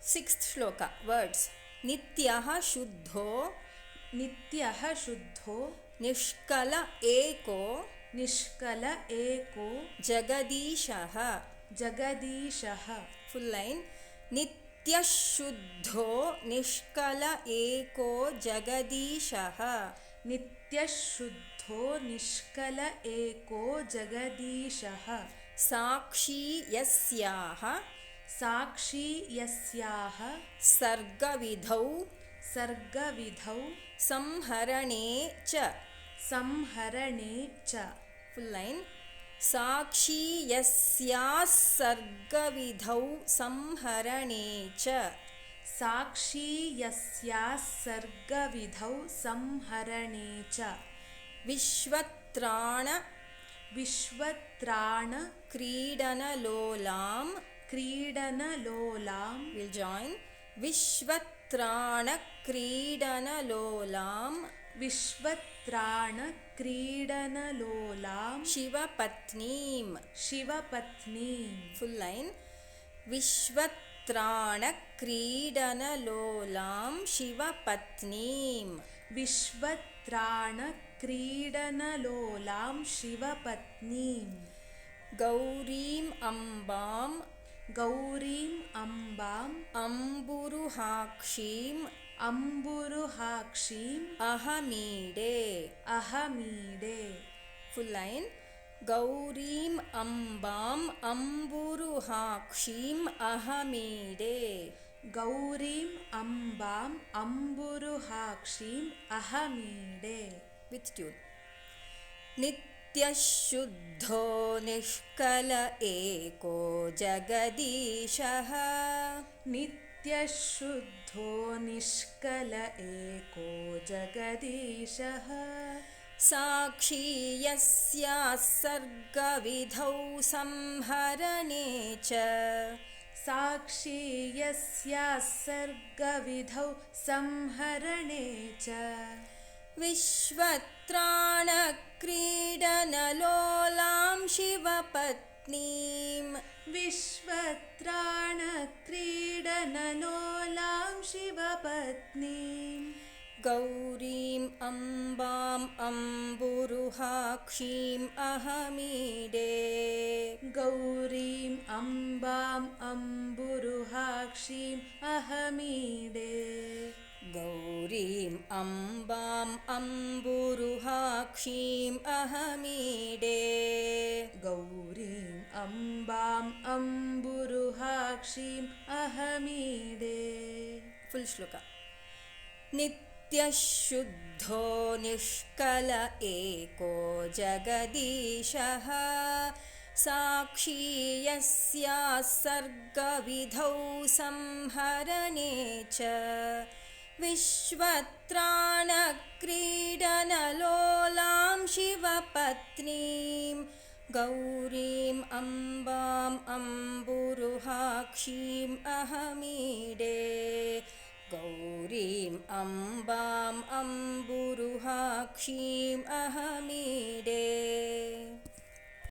Sixth shloka, words. Nityah shuddho nishkala eko jagadishah. Full line. Nityah shuddho nishkala eko jagadishah. Sakshi yasyaha sargavidhau samharane cha. Full line. Sakshi yasyah sargavidhau samharane cha. Vishvatrana Kridanalolam. We'll join. Vishvatrana Kridanalolam Shivapatneem. Full line. Vishvatrana Kridanalolam Shivapatneem. Gaurim ambam amburuhakshim ahamide. Full line. Gaurim ambam amburuhakshim ahamide. With tune. Nityah shuddho nishkala eko jagadishah. Sakshi yasyah sargavidhau samharane cha. Vishvatrana Kridanalolam Shivapatneem. Gaurim ambam amburuhakshim ahamide. Gaurim ambam amburuhakshim ahamide. Full shloka. Nityah shuddho nishkala eko jagadishah. Sakshi yasyah sargavidhau samharane cha. Vishvatrana Kridanalolam Shivapatneem. Gaurim ambam amburuhakshim ahamide. Gaurim ambam amburuhakshim ahamide.